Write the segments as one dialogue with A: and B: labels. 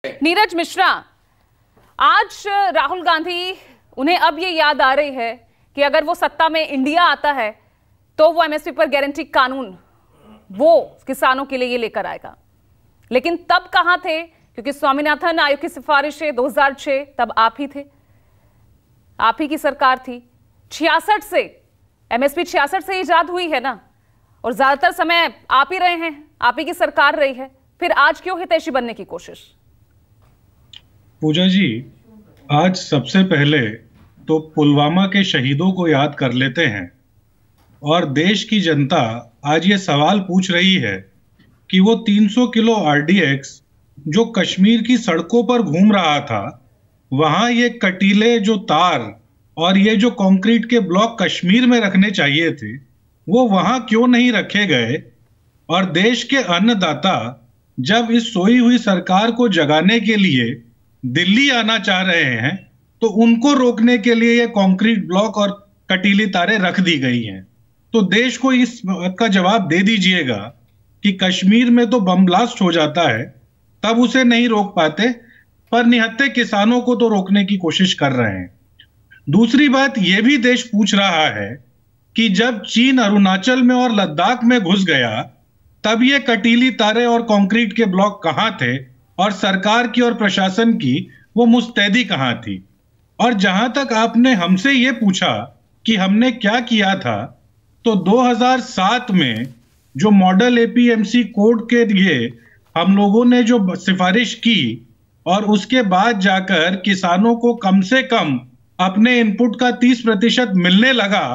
A: नीरज मिश्रा, आज राहुल गांधी, उन्हें अब ये याद आ रही है कि अगर वो सत्ता में इंडिया आता है तो वो एमएसपी पर गारंटी कानून वो किसानों के लिए ये लेकर आएगा। लेकिन तब कहां थे, क्योंकि स्वामीनाथन आयोग की सिफारिशें 2006, तब आप ही थे, आप ही की सरकार थी। 66 से एमएसपी 66 से इजाद हुई है ना, और ज्यादातर समय आप ही रहे हैं, आप ही की सरकार रही है, फिर आज क्यों हितैषी बनने की कोशिश?
B: पूजा जी, आज सबसे पहले तो पुलवामा के शहीदों को याद कर लेते हैं। और देश की जनता आज ये सवाल पूछ रही है कि वो 300 किलो आरडीएक्स जो कश्मीर की सड़कों पर घूम रहा था, वहां ये कटीले जो तार और ये जो कंक्रीट के ब्लॉक कश्मीर में रखने चाहिए थे, वो वहां क्यों नहीं रखे गए? और देश के अन्नदाता जब इस सोई हुई सरकार को जगाने के लिए दिल्ली आना चाह रहे हैं, तो उनको रोकने के लिए ये कंक्रीट ब्लॉक और कटीली तारें रख दी गई हैं। तो देश को इस बात का जवाब दे दीजिएगा कि कश्मीर में तो बम ब्लास्ट हो जाता है, तब उसे नहीं रोक पाते, पर निहत्थे किसानों को तो रोकने की कोशिश कर रहे हैं। दूसरी बात यह भी देश पूछ रहा है कि जब चीन अरुणाचल में और लद्दाख में घुस गया, तब ये कटीली तारें और कंक्रीट के ब्लॉक कहां थे, और सरकार की और प्रशासन की वो मुस्तैदी कहां थी? और जहां तक आपने हमसे ये पूछा कि हमने क्या किया था, तो 2007 में जो मॉडल एपीएमसी कोड के लिए हम लोगों ने जो सिफारिश की, और उसके बाद जाकर किसानों को कम से कम अपने इनपुट का 30% मिलने लगा,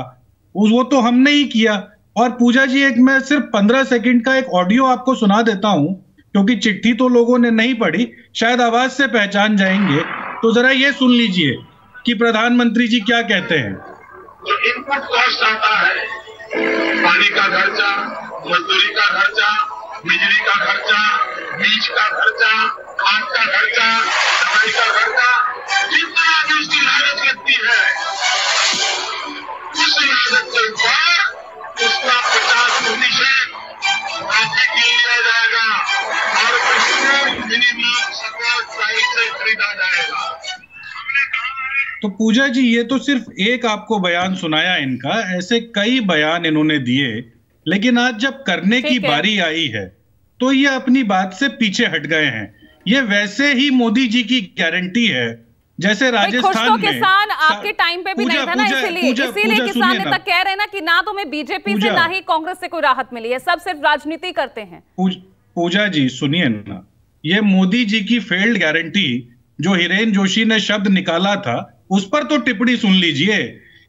B: वो तो हमने ही किया। और पूजा जी, एक मैं सिर्फ 15 सेकंड का एक ऑडियो आपको सुना देता हूं, क्योंकि चिट्ठी तो लोगों ने नहीं पढ़ी, शायद आवाज से पहचान जाएंगे। तो जरा ये सुन लीजिए कि प्रधानमंत्री जी क्या कहते हैं।
C: जो इनपुट कॉस्ट आता है, पानी का खर्चा, मजदूरी का खर्चा, बिजली का खर्चा, बीज का खर्चा, खाद का खर्चा, दवाई का खर्चा, जितना भी उसकी लागत लगती है, उस लागत के ऊपर उसका 50% आपके के लिया जाएगा और उसको मिनिमम सपोर्ट प्राइस से खरीदा जाएगा।
B: तो पूजा जी, ये तो सिर्फ एक आपको बयान सुनाया इनका, ऐसे कई बयान इन्होंने दिए, लेकिन आज जब करने की बारी आई है तो ये अपनी बात से पीछे हट गए हैं। ये वैसे ही मोदी जी की गारंटी है, जैसे राजस्थान में
A: किसान आपके टाइम पे भी नहीं था ना, इसीलिए किसान नेता कह रहे हैं ना कि ना तो हमें बीजेपी से ना ही कांग्रेस से कोई राहत मिली है, सब सिर्फ राजनीति करते हैं।
B: पूजा जी सुनिए ना, ये मोदी जी की फेल्ड गारंटी जो हिरेन जोशी ने शब्द निकाला था, उस पर तो टिप्पणी सुन लीजिए।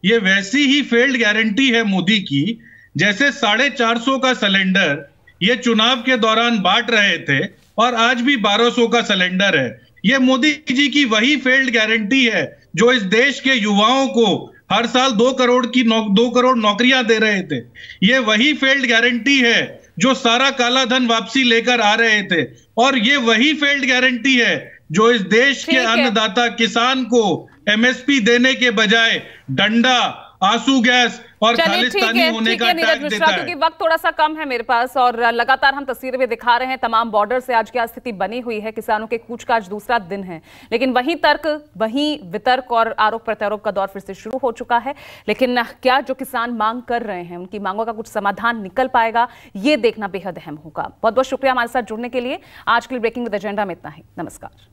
B: ये वैसी ही फेल्ड गारंटी है मोदी की, जैसे 450 का सिलेंडर ये चुनाव के दौरान बांट रहे थे, और आज भी 1200 का सिलेंडर है। ये मोदी जी की वही फेल्ड गारंटी है जो इस देश के युवाओं को हर साल 2 करोड़ नौकरियां दे रहे थे। ये वही फेल्ड गारंटी है जो सारा काला धन वापसी लेकर आ रहे थे, और ये वही फेल्ड गारंटी है जो इस देश के अन्नदाता किसान को एमएसपी देने के बजाय डंडा, आंसू गैस और खालिस्तानी होने का टैग देता है।
A: क्योंकि वक्त थोड़ा सा कम है मेरे पास, और लगातार हम तस्वीरें भी दिखा रहे हैं तमाम बॉर्डर से आज क्या स्थिति बनी हुई है। किसानों के कूच का आज दूसरा दिन है, लेकिन वहीं तर्क, वहीं वितर्क और आरोप प्रत्यारोप का दौर फिर से शुरू हो चुका है। लेकिन क्या जो किसान मांग कर रहे हैं, उनकी मांगों का कुछ समाधान निकल पाएगा, ये देखना बेहद अहम होगा। बहुत बहुत शुक्रिया हमारे साथ जुड़ने के लिए। आज के लिए ब्रेकिंग विद एजेंडा में इतना ही। नमस्कार।